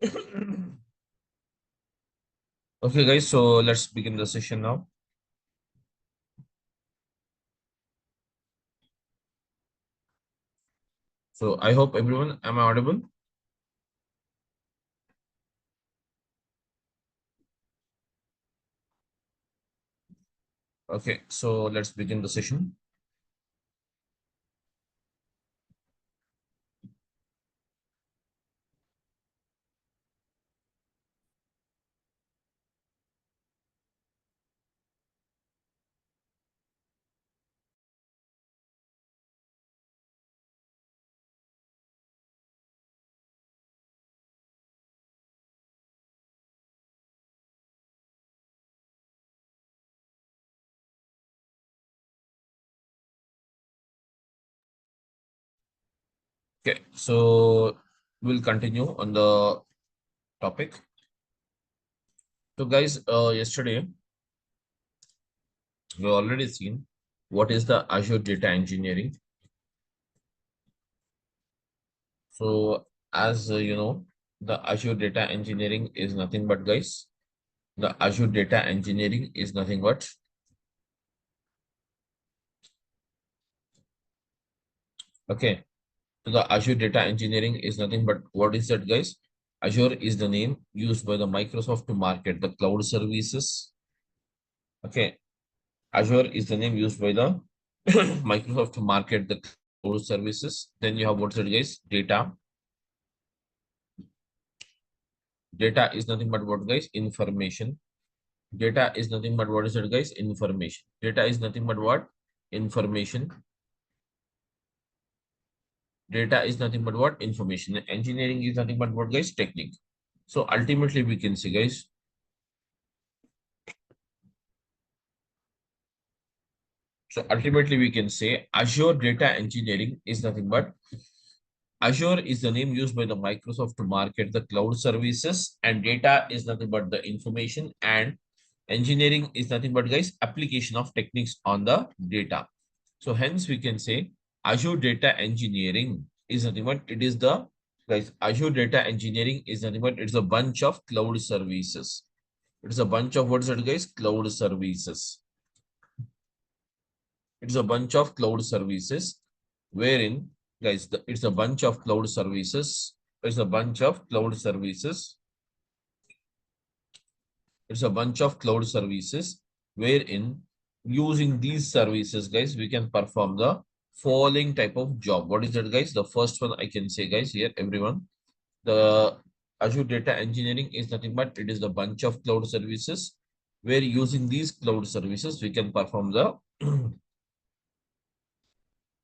Okay, guys, so let's begin the session now. So I hope everyone, am I audible? Okay, so let's begin the session. Okay, so we'll continue on the topic. So guys, yesterday we already seen what is the Azure data engineering. So as you know, the Azure data engineering is nothing but guys, the Azure data engineering is nothing but okay. So the Azure data engineering is nothing but what is that, guys? Azure is the name used by the Microsoft to market the cloud services. Okay, Azure is the name used by the Microsoft to market the cloud services. Then you have what's it, guys? Data. Data is nothing but what, guys? Information. Data is nothing but what is it, guys? Information. Data is nothing but what? Information. Data is nothing but what? Information. Engineering is nothing but what, guys? Technique. So ultimately, we can say, guys, so ultimately, we can say Azure data engineering is nothing but Azure is the name used by the Microsoft to market the cloud services, and data is nothing but the information, and engineering is nothing but, guys, application of techniques on the data. So hence we can say Azure data engineering is nothing but it is the guys Azure data engineering is nothing but it's a bunch of cloud services. It's a bunch of what's it, guys? Cloud services. It's a bunch of cloud services wherein, guys, it's a bunch of cloud services. It's a bunch of cloud services. It's a bunch of cloud services wherein using these services, guys, we can perform the following type of job. What is that, guys? The first one I can say, guys, here, everyone. The Azure data engineering is nothing but it is the bunch of cloud services where using these cloud services, we can perform the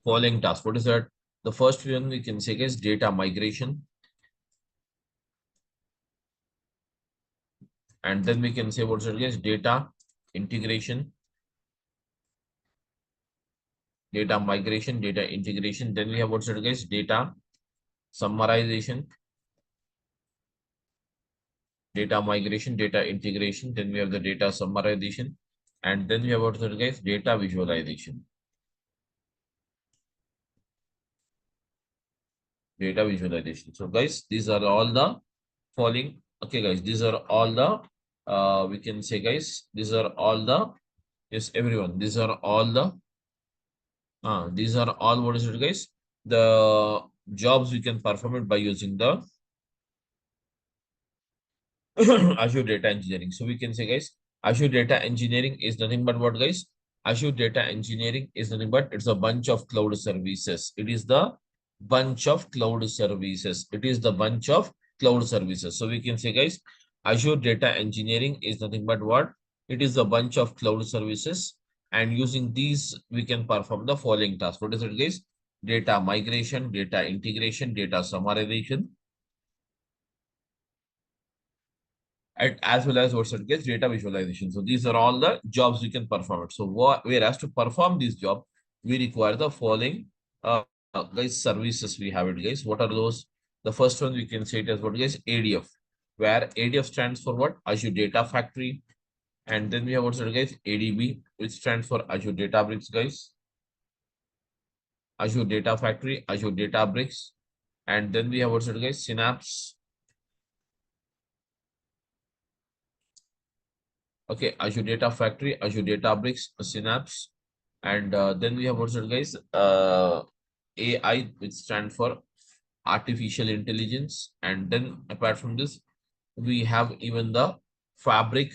following task. What is that? The first one we can say is data migration. And then we can say what's it is data integration, data migration, data integration. Then we have what's it is data summarization, data migration, data integration. Then we have the data summarization. And then we have what's it is data visualization. Data visualization. So guys, these are all the following. Okay, guys, these are all the we can say, guys, these are all the yes, everyone. These are all what is it, guys? The jobs we can perform it by using the Azure data engineering. So we can say, guys, Azure data engineering is nothing but what, guys? Azure data engineering is nothing but it's a bunch of cloud services. It is the bunch of cloud services. It is the bunch of cloud services. So we can say, guys, Azure data engineering is nothing but what? It is a bunch of cloud services. And using these, we can perform the following tasks. What is it, guys? Data migration, data integration, data summarization, and as well as what's it gets data visualization. So these are all the jobs we can perform it. So whereas to perform this job, we require the following guys services we have it, guys. What are those? The first one we can say it as what, guys? ADF, where ADF stands for what? Azure Data Factory. And then we have what's it, guys? ADB, which stands for Azure Databricks, guys. Azure Data Factory, Azure Databricks. And then we have what's it, guys? Synapse. Okay, Azure Data Factory, Azure Databricks, Synapse, and then we have also guys AI, which stands for artificial intelligence, and then apart from this, we have even the Fabric,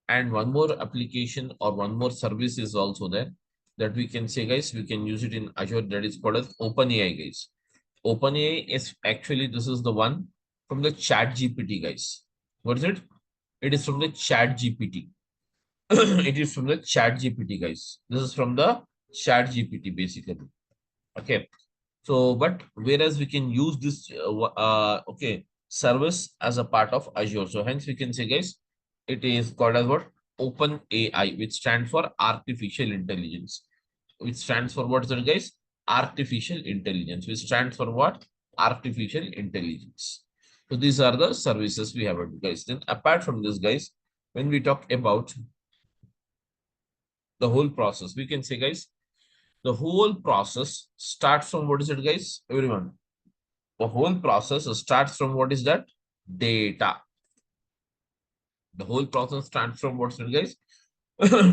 and one more application or one more service is also there that we can say guys, we can use it in Azure, that is called as OpenAI guys. OpenAI is actually, this is the one from the Chat GPT guys. What is it? It is from the Chat GPT. It is from the Chat GPT guys. This is from the Chat GPT basically. Okay. So, but whereas we can use this okay, service as a part of Azure. So hence we can say guys, it is called as what? Open AI, which stands for artificial intelligence. Which stands for what is it guys? Artificial intelligence. Which stands for what? Artificial intelligence. So these are the services we have guys. Then apart from this guys, when we talk about the whole process, we can say guys, the whole process starts from what is it guys? Everyone. The whole process starts from what is that? Data. The whole process starts from what's it guys?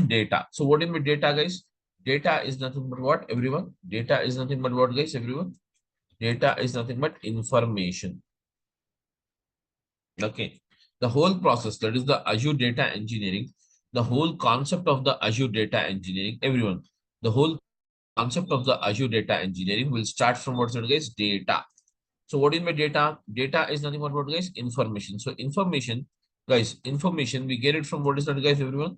Data. So what is my data guys? Data is nothing but what? Everyone. Data is nothing but what guys? Everyone. Data is nothing but information. Okay. The whole process, that is the Azure data engineering, the whole concept of the Azure data engineering, everyone. The whole concept of the Azure data engineering will start from what's it guys? Data. So what is my data? Data is nothing but what guys? Information. So information, guys, information, we get it from what is that guys, everyone?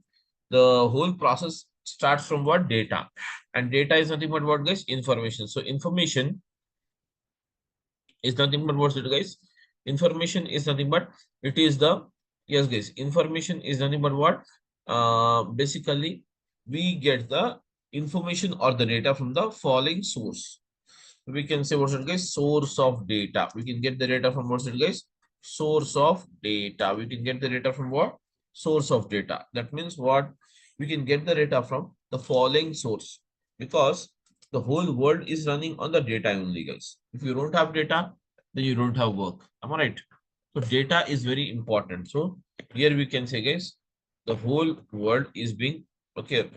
The whole process starts from what? Data. And data is nothing but what guys? Information. So information is nothing but what's it guys? Information is nothing but, it is the, yes guys, information is nothing but what? Basically, we get the information or the data from the following source. We can say what's it guys? Source of data. We can get the data from what's it guys? Source of data. We can get the data from what? Source of data. That means what? We can get the data from the following source, because the whole world is running on the data only guys. If you don't have data, then you don't have work. Am I right? So data is very important. So here we can say guys, the whole world is being, okay,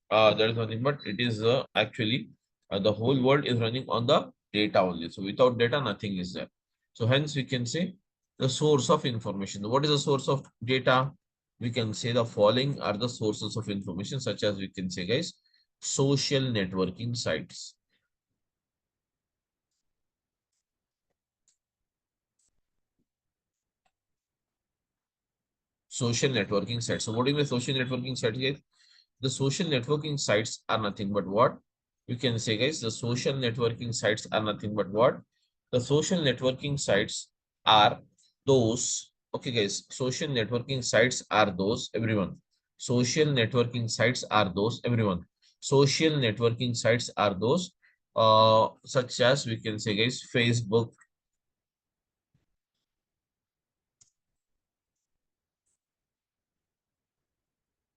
that is nothing but it is actually the whole world is running on the data only. So without data, nothing is there. So hence we can say the source of information. What is the source of data? We can say the following are the sources of information, such as we can say guys, social networking sites. Social networking sites. So what is the social networking site guys? The social networking sites are nothing but what? You can say guys, the social networking sites are nothing but what? The social networking sites are those, okay guys, social networking sites are those, everyone. Social networking sites are those, everyone. Social networking sites are those, such as we can say guys, Facebook,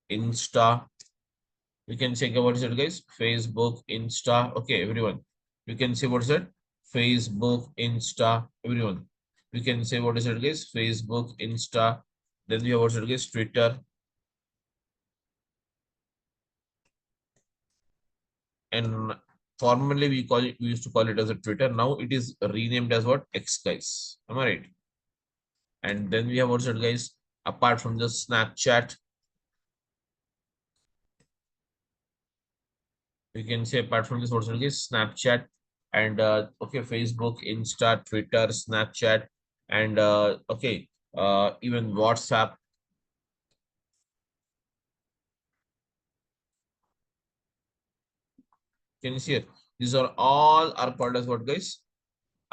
Insta, we can check what is it guys? Facebook, Insta. Okay, everyone. We can say what is it? Facebook, Insta, everyone. We can say what is it guys? Facebook, Insta. Then we have what is it guys? Twitter. And formerly we used to call it as a Twitter. Now it is renamed as what? X guys. Am I right? And then we have what is it guys? Apart from the Snapchat, we can say apart from this what is Snapchat, and okay, Facebook, Insta, Twitter, Snapchat, and okay, even WhatsApp. Can you see it? These are all are called as what guys?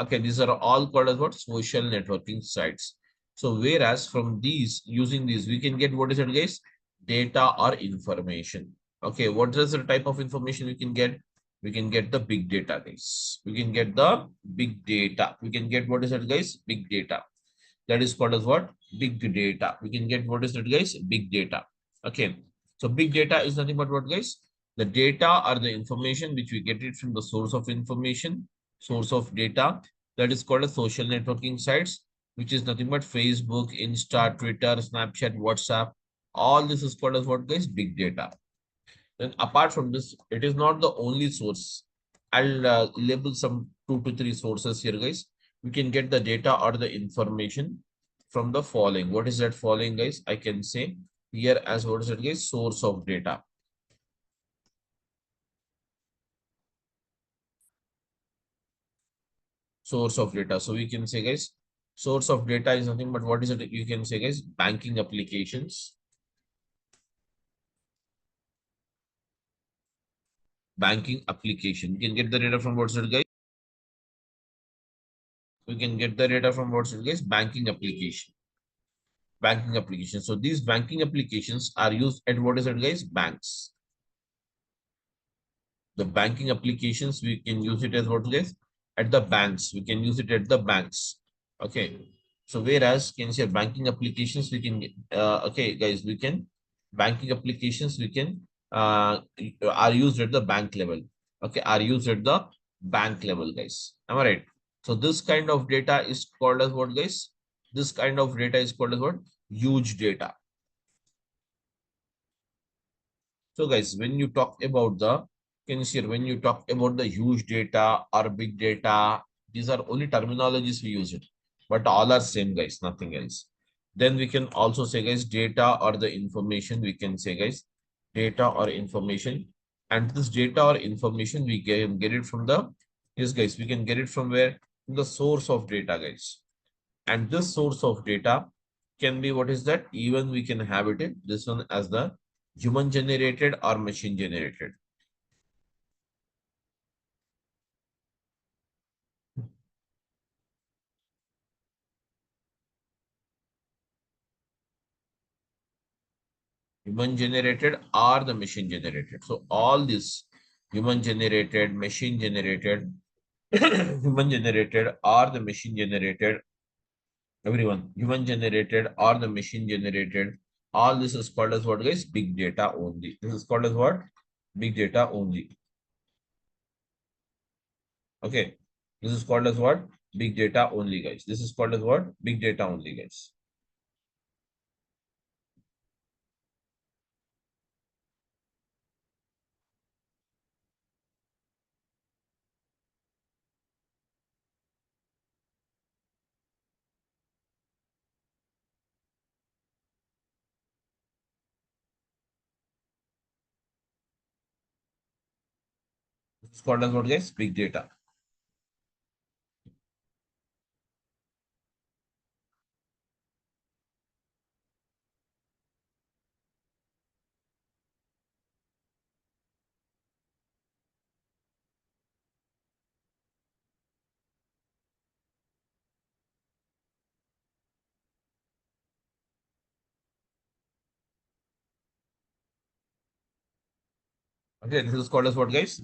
Okay, these are all called as what? Social networking sites. So whereas from these, using these, we can get what is it guys? Data or information. Okay, what is the type of information we can get? We can get the big data guys. We can get the big data. We can get what is it guys? Big data. That is called as what? Big data. We can get what is it guys? Big data. Okay. So big data is nothing but what guys? The data or the information which we get it from the source of information, source of data, that is called a social networking sites. which is nothing but Facebook, Insta, Twitter, Snapchat, WhatsApp. All this is called as what, guys? Big data. Then apart from this, it is not the only source. I'll label some 2 to 3 sources here, guys. We can get the data or the information from the following. What is that following, guys? I can say here as what is it, guys? Source of data. Source of data. So we can say, guys, source of data is nothing but what is it? You can say, guys, banking applications. Banking application. You can get the data from what's it, guys? We can get the data from what's it, guys? Banking application. Banking application. So these banking applications are used at what is it, guys? Banks. The banking applications, we can use it as what, guys? At the banks. We can use it at the banks. Okay. So whereas can say banking applications, we can okay, guys, we can banking applications we can are used at the bank level. Okay, are used at the bank level, guys. Am I right? So this kind of data is called as what, guys? This kind of data is called as what? Huge data. So guys, when you talk about the, can you see here, when you talk about the huge data or big data, these are only terminologies we use it, but all are same, guys, nothing else. Then we can also say, guys, data or the information, we can say, guys, data or information. And this data or information, we can get it from the, yes, guys, we can get it from where? From the source of data, guys. And this source of data can be, what is that? Even we can have it in this one as the human generated or machine generated. Human generated or the machine generated. So all this human generated, machine generated, human generated or the machine generated, everyone, human generated or the machine generated, all this is called as what, guys? Big data only. This is called as what? Big data only. Okay. This is called as what? Big data only, guys. This is called as what? Big data only, guys. This is called as what, guys? Big data. Okay, this is called as what, guys?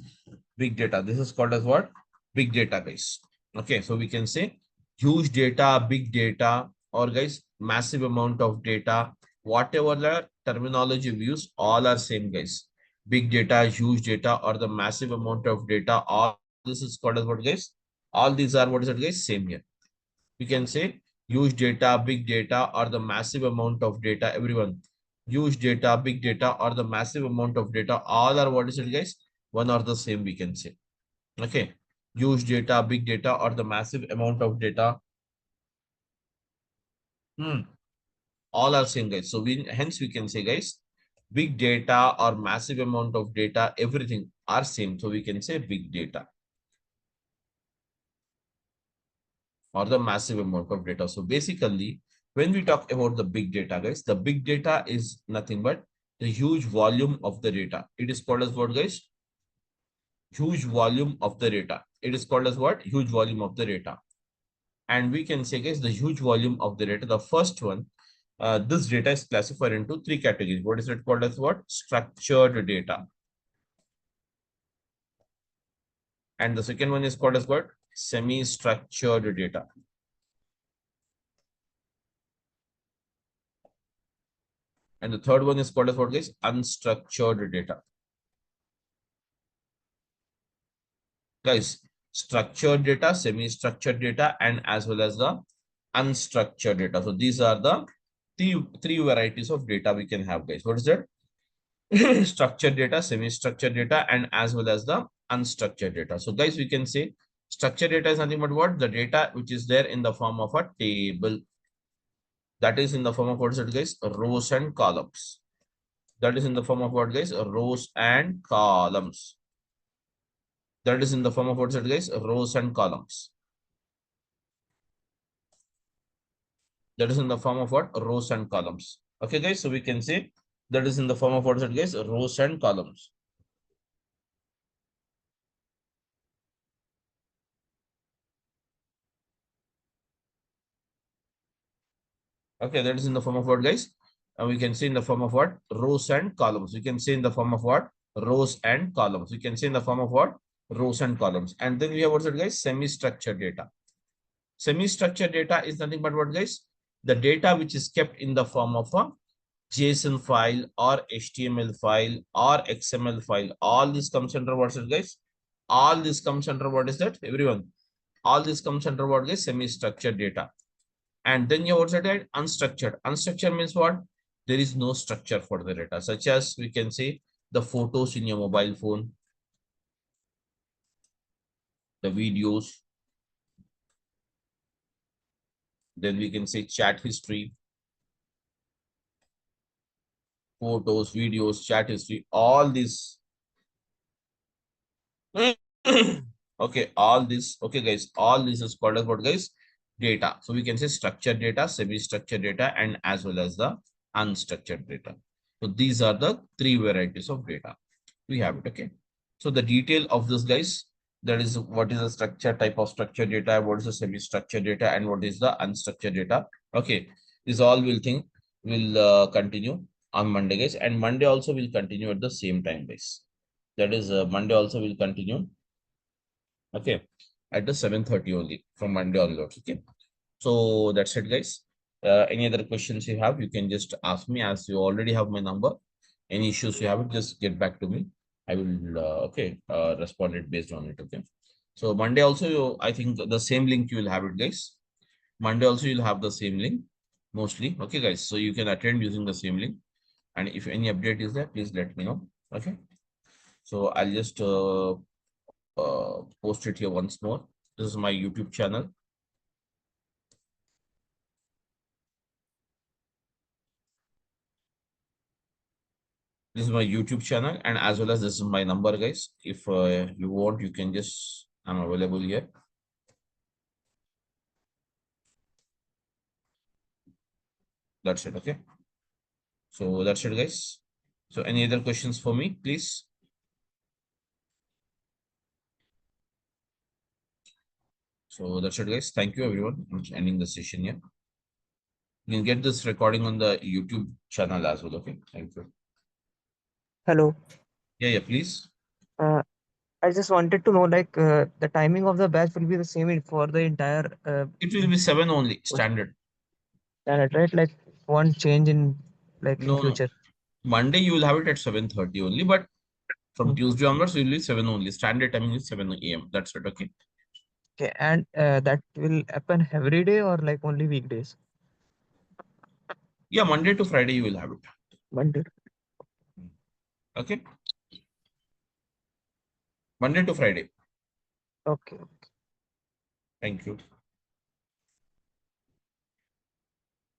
Big data. This is called as what? Big data, guys. Okay, so we can say huge data, big data, or guys, massive amount of data. Whatever the terminology we use, all are same, guys. Big data, huge data, or the massive amount of data. All this is called as what, guys? All these are what is it, guys? Same here. We can say huge data, big data, or the massive amount of data. Everyone, huge data, big data, or the massive amount of data, all are what is it, guys? One or the same, we can say. Okay, huge data, big data, or the massive amount of data. Hmm. All are same, guys. So we hence we can say, guys, big data or massive amount of data, everything are same. So we can say big data or the massive amount of data. So basically, when we talk about the big data, guys, the big data is nothing but the huge volume of the data. It is called as what, guys? Huge volume of the data. It is called as what? Huge volume of the data. And we can say, guys, the huge volume of the data. The first one, this data is classified into 3 categories. What is it called as what? Structured data. And the second one is called as what? Semi-structured data. And the third one is called as what, guys? Unstructured data. Guys, structured data, semi-structured data, and as well as the unstructured data. So these are the three varieties of data we can have, guys. What is that? Structured data, semi-structured data, and as well as the unstructured data. So guys, we can say structured data is nothing but what? The data which is there in the form of a table. That is in the form of what is it, guys? Rows and columns. That is in the form of what, guys? Rows and columns. That is in the form of what is it, guys? Rows and columns. That is in the form of what? Rows and columns. Okay, guys. So we can say that is in the form of what is it, guys? Rows and columns. Okay, that is in the form of what, guys? And we can say in the form of what? Rows and columns. We can say in the form of what? Rows and columns. We can say in the form of what? Rows and columns. And then we have what's it, guys? Semi-structured data. Semi-structured data is nothing but what, guys? The data which is kept in the form of a JSON file or HTML file or XML file. All this comes under what's it, guys? All this comes under what is that? Everyone. All this comes under what, guys? Semi-structured data. And then you also add unstructured. Unstructured means what? There is no structure for the data, such as we can say the photos in your mobile phone, the videos, then we can say chat history, photos, videos, chat history, all this. Okay, all this. Okay, guys, all this is called as what, guys? Data. So we can say structured data, semi-structured data, and as well as the unstructured data. So these are the three varieties of data. We have it. Okay. So the detail of this, guys, that is what is the structure type of structured data, what is the semi-structured data, and what is the unstructured data. Okay. This all will think will continue on Monday, guys, and Monday also will continue at the same time, guys. That is Monday also will continue. Okay, at the 7:30 only from Monday onwards. Okay, so that's it, guys. Any other questions you have, you can just ask me, as you already have my number. Any issues you have, just get back to me. I will respond it based on it. Okay. So Monday also, I think the same link you will have it, guys. Monday also you'll have the same link mostly. Okay, guys. So you can attend using the same link. And if any update is there, please let me know. Okay. So I'll just post it here once more. This is my YouTube channel. This is my YouTube channel, and as well as this is my number, guys. If you want, you can just, I'm available here. That's it. Okay. So that's it, guys. So any other questions for me, please? So that's it, guys. Thank you, everyone. I'm ending the session here. You can get this recording on the YouTube channel as well. Okay. Thank you. Hello. Yeah, please. Uh, I just wanted to know, like, the timing of the batch will be the same for the entire It will be 7 only, course standard. standard, right? Like, one change in like in No, no. future. Monday you will have it at 7:30 only, but from Hmm. Tuesday onwards, it will be 7 only. Standard timing is 7 a.m. That's it. Okay. Okay, and that will happen every day or like only weekdays? Yeah, Monday to Friday you will have it. Monday. Okay. Monday to Friday. Okay. Thank you.